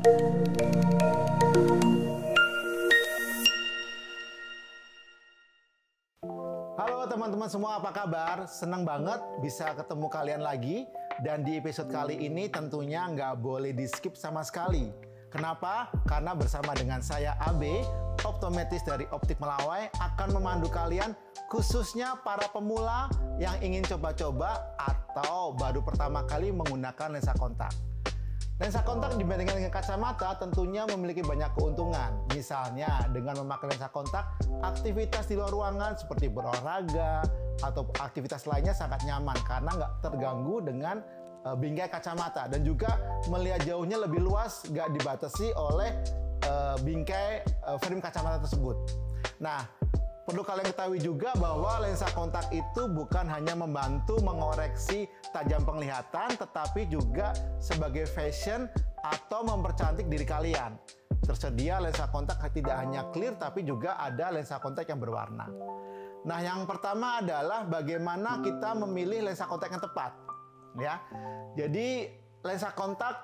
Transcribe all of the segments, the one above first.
Halo teman-teman semua, apa kabar? Senang banget bisa ketemu kalian lagi. Dan di episode kali ini tentunya nggak boleh di-skip sama sekali. Kenapa? Karena bersama dengan saya AB, optometris dari Optik Melawai, akan memandu kalian khususnya para pemula yang ingin coba-coba atau baru pertama kali menggunakan lensa kontak. Lensa kontak dibandingkan dengan kacamata tentunya memiliki banyak keuntungan. Misalnya dengan memakai lensa kontak, aktivitas di luar ruangan seperti berolahraga atau aktivitas lainnya sangat nyaman karena nggak terganggu dengan bingkai kacamata, dan juga melihat jauhnya lebih luas, nggak dibatasi oleh bingkai frame kacamata tersebut. Nah, perlu kalian ketahui juga bahwa lensa kontak itu bukan hanya membantu mengoreksi tajam penglihatan, tetapi juga sebagai fashion atau mempercantik diri kalian. Tersedia lensa kontak tidak hanya clear, tapi juga ada lensa kontak yang berwarna. Nah, yang pertama adalah bagaimana kita memilih lensa kontak yang tepat. Ya, jadi lensa kontak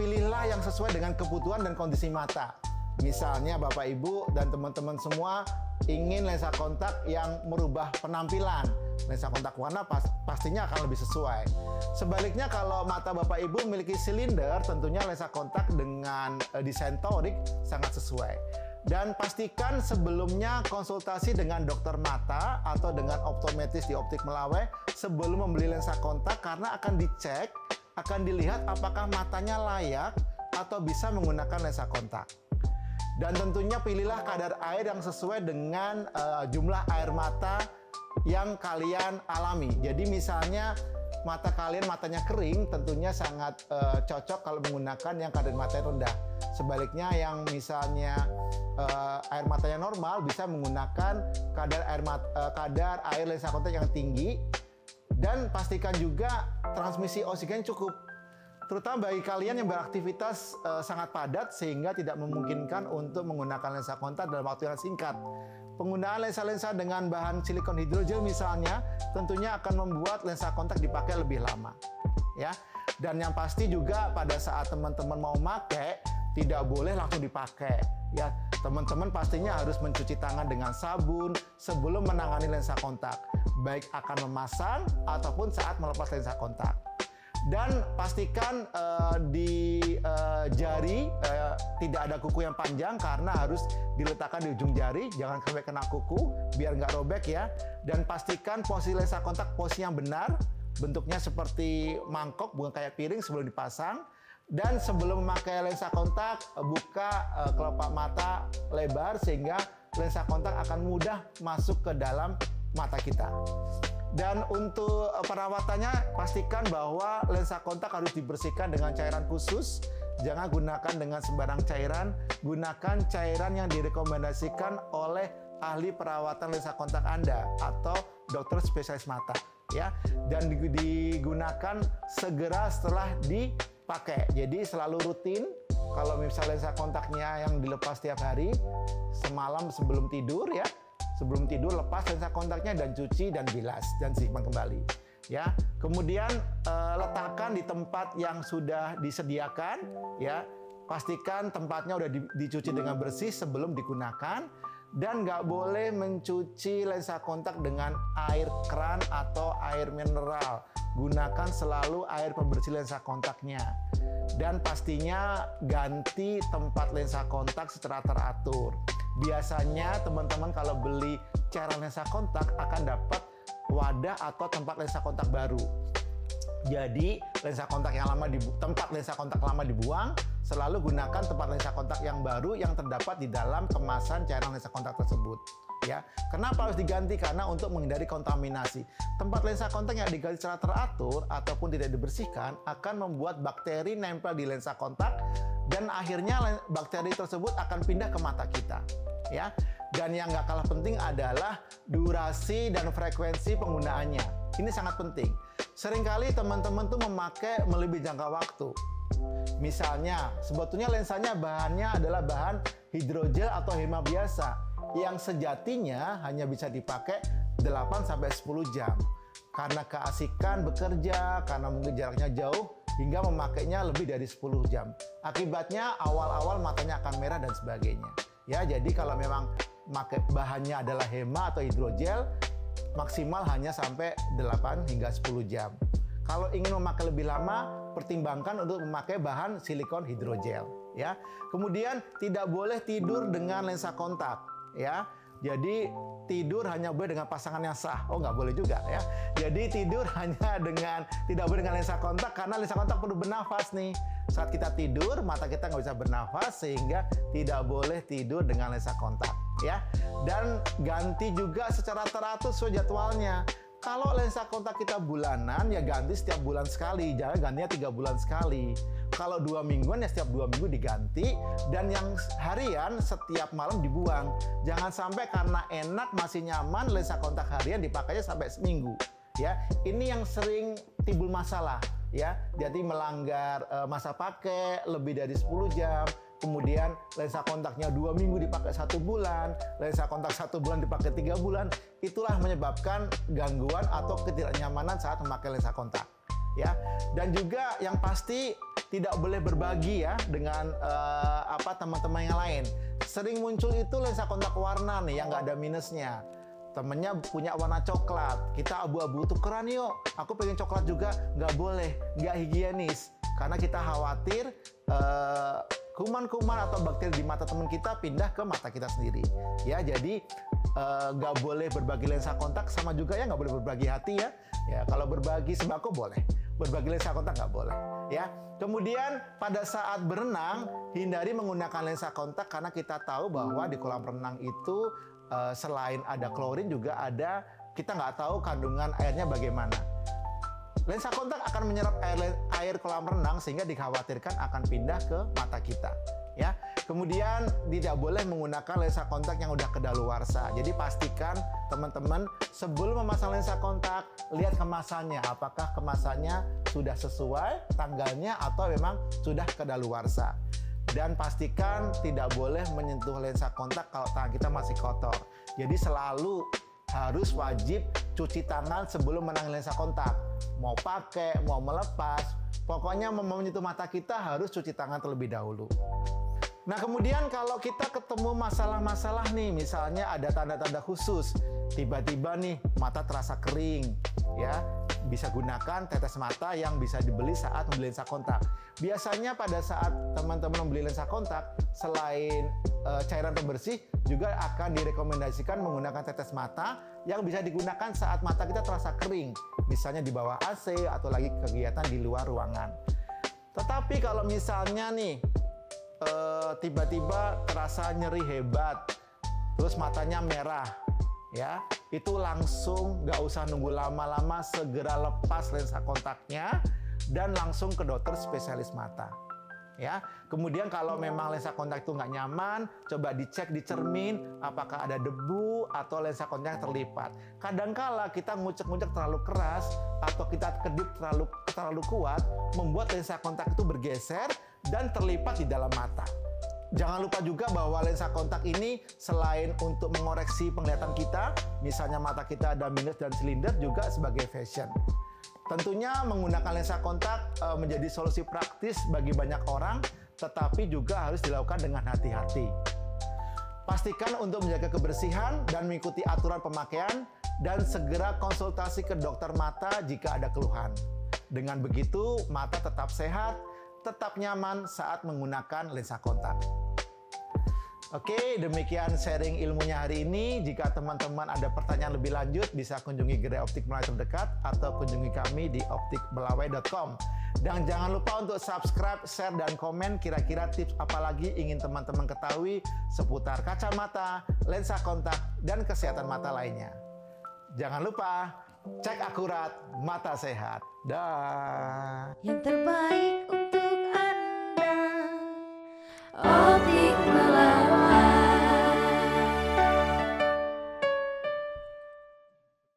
pilihlah yang sesuai dengan kebutuhan dan kondisi mata. Misalnya Bapak Ibu dan teman-teman semua ingin lensa kontak yang merubah penampilan, lensa kontak warna pastinya akan lebih sesuai. Sebaliknya kalau mata Bapak Ibu memiliki silinder, tentunya lensa kontak dengan desain toric sangat sesuai. Dan pastikan sebelumnya konsultasi dengan dokter mata atau dengan optometris di Optik Melawai sebelum membeli lensa kontak, karena akan dicek, akan dilihat apakah matanya layak atau bisa menggunakan lensa kontak. Dan tentunya pilihlah kadar air yang sesuai dengan jumlah air mata yang kalian alami. Jadi misalnya mata kalian matanya kering, tentunya sangat cocok kalau menggunakan yang kadar matanya rendah. Sebaliknya yang misalnya air matanya normal bisa menggunakan kadar air lensa kontak yang tinggi. Dan pastikan juga transmisi oksigen cukup, terutama bagi kalian yang beraktivitas sangat padat sehingga tidak memungkinkan untuk menggunakan lensa kontak dalam waktu yang singkat. Penggunaan lensa-lensa dengan bahan silikon hidrogel misalnya tentunya akan membuat lensa kontak dipakai lebih lama, ya. Dan yang pasti juga pada saat teman-teman mau pakai tidak boleh langsung dipakai, ya. Teman-teman pastinya harus mencuci tangan dengan sabun sebelum menangani lensa kontak, baik akan memasang ataupun saat melepas lensa kontak. Dan pastikan di jari tidak ada kuku yang panjang karena harus diletakkan di ujung jari, jangan sampai kena kuku biar nggak robek, ya. Dan pastikan posisi lensa kontak posisi yang benar, bentuknya seperti mangkok bukan kayak piring sebelum dipasang. Dan sebelum memakai lensa kontak, buka kelopak mata lebar sehingga lensa kontak akan mudah masuk ke dalam mata kita. Dan untuk perawatannya, pastikan bahwa lensa kontak harus dibersihkan dengan cairan khusus. Jangan gunakan dengan sembarang cairan. Gunakan cairan yang direkomendasikan oleh ahli perawatan lensa kontak Anda atau dokter spesialis mata, ya. Dan digunakan segera setelah dipakai. Jadi selalu rutin. Kalau misalnya lensa kontaknya yang dilepas tiap hari, semalam sebelum tidur, ya. Sebelum tidur lepas lensa kontaknya dan cuci dan bilas dan simpan kembali, ya. Kemudian letakkan di tempat yang sudah disediakan, ya. Pastikan tempatnya udah dicuci dengan bersih sebelum digunakan, dan nggak boleh mencuci lensa kontak dengan air keran atau air mineral. Gunakan selalu air pembersih lensa kontaknya. Dan pastinya ganti tempat lensa kontak secara teratur. Biasanya teman-teman kalau beli cairan lensa kontak akan dapat wadah atau tempat lensa kontak baru. Jadi tempat lensa kontak lama dibuang, selalu gunakan tempat lensa kontak yang baru yang terdapat di dalam kemasan cairan lensa kontak tersebut, ya. Kenapa harus diganti? Karena untuk menghindari kontaminasi. Tempat lensa kontak yang diganti secara teratur ataupun tidak dibersihkan akan membuat bakteri nempel di lensa kontak, dan akhirnya bakteri tersebut akan pindah ke mata kita, ya. Dan yang nggak kalah penting adalah durasi dan frekuensi penggunaannya. Ini sangat penting. Seringkali teman-teman tuh memakai melebihi jangka waktu. Misalnya, sebetulnya lensanya bahannya adalah bahan hidrogel atau hema biasa yang sejatinya hanya bisa dipakai 8-10 jam. Karena keasikan bekerja, karena mungkin jaraknya jauh, hingga memakainya lebih dari 10 jam. Akibatnya awal-awal matanya akan merah dan sebagainya. Ya, jadi kalau memang bahannya adalah hema atau hidrogel, maksimal hanya sampai 8 hingga 10 jam. Kalau ingin memakai lebih lama, pertimbangkan untuk memakai bahan silikon hidrogel. Ya, kemudian tidak boleh tidur dengan lensa kontak. Ya, jadi tidur hanya boleh dengan pasangan yang sah. Oh, nggak boleh juga ya. Jadi tidur hanya tidak boleh dengan lensa kontak karena lensa kontak perlu bernafas nih. Saat kita tidur, mata kita nggak bisa bernafas sehingga tidak boleh tidur dengan lensa kontak. Ya, dan ganti juga secara teratur sesuai jadwalnya. Kalau lensa kontak kita bulanan, ya ganti setiap bulan sekali. Jangan gantinya 3 bulan sekali. Kalau 2 mingguan, ya setiap 2 minggu diganti. Dan yang harian, setiap malam dibuang. Jangan sampai karena enak, masih nyaman, lensa kontak harian dipakainya sampai seminggu. Ya, ini yang sering timbul masalah. Ya, jadi melanggar masa pakai lebih dari 10 jam. Kemudian lensa kontaknya 2 minggu dipakai 1 bulan, lensa kontak 1 bulan dipakai 3 bulan, itulah menyebabkan gangguan atau ketidaknyamanan saat memakai lensa kontak. Ya, dan juga yang pasti tidak boleh berbagi ya dengan teman-teman yang lain. Sering muncul itu lensa kontak warna nih yang nggak ada minusnya. Temennya punya warna coklat, kita abu-abu, tukeran yuk, aku pengen coklat juga, nggak boleh, nggak higienis. Karena kita khawatir kuman-kuman atau bakteri di mata teman kita pindah ke mata kita sendiri. Ya, jadi nggak boleh berbagi lensa kontak, sama juga ya nggak boleh berbagi hati ya. Ya, kalau berbagi sembako boleh, berbagi lensa kontak nggak boleh. Ya, kemudian pada saat berenang hindari menggunakan lensa kontak karena kita tahu bahwa di kolam renang itu selain ada klorin juga ada, kita nggak tahu kandungan airnya bagaimana. Lensa kontak akan menyerap air kolam renang sehingga dikhawatirkan akan pindah ke mata kita. Ya, kemudian tidak boleh menggunakan lensa kontak yang udah kedaluarsa. Jadi pastikan teman-teman sebelum memasang lensa kontak lihat kemasannya, apakah kemasannya sudah sesuai tanggalnya atau memang sudah kedaluarsa. Dan pastikan tidak boleh menyentuh lensa kontak kalau tangan kita masih kotor. Jadi selalu harus wajib cuci tangan sebelum menangani lensa kontak. Mau pakai, mau melepas, pokoknya mau menyentuh mata kita harus cuci tangan terlebih dahulu. Nah, kemudian kalau kita ketemu masalah-masalah nih, misalnya ada tanda-tanda khusus, tiba-tiba nih mata terasa kering, ya, bisa gunakan tetes mata yang bisa dibeli saat membeli lensa kontak. Biasanya pada saat teman-teman membeli lensa kontak, selain cairan pembersih, juga akan direkomendasikan menggunakan tetes mata yang bisa digunakan saat mata kita terasa kering, misalnya di bawah AC atau lagi kegiatan di luar ruangan. Tetapi kalau misalnya nih, tiba-tiba terasa nyeri hebat, terus matanya merah, ya, itu langsung nggak usah nunggu lama-lama, segera lepas lensa kontaknya dan langsung ke dokter spesialis mata. Ya, kemudian kalau memang lensa kontak itu nggak nyaman, coba dicek di cermin apakah ada debu atau lensa kontak terlipat. Kadangkala kita ngucek-ngucek terlalu keras atau kita kedip terlalu kuat, membuat lensa kontak itu bergeser dan terlipat di dalam mata. Jangan lupa juga bahwa lensa kontak ini selain untuk mengoreksi penglihatan kita, misalnya mata kita ada minus dan silinder, juga sebagai fashion. Tentunya menggunakan lensa kontak menjadi solusi praktis bagi banyak orang, tetapi juga harus dilakukan dengan hati-hati. Pastikan untuk menjaga kebersihan dan mengikuti aturan pemakaian, dan segera konsultasi ke dokter mata jika ada keluhan. Dengan begitu, mata tetap sehat, tetap nyaman saat menggunakan lensa kontak. Oke, demikian sharing ilmunya hari ini. Jika teman-teman ada pertanyaan lebih lanjut, bisa kunjungi Gerai Optik Melawai terdekat atau kunjungi kami di optikmelawai.com. Dan jangan lupa untuk subscribe, share, dan komen kira-kira tips apa lagi ingin teman-teman ketahui seputar kacamata, lensa kontak, dan kesehatan mata lainnya. Jangan lupa, cek akurat, mata sehat. Dah. Yang terbaik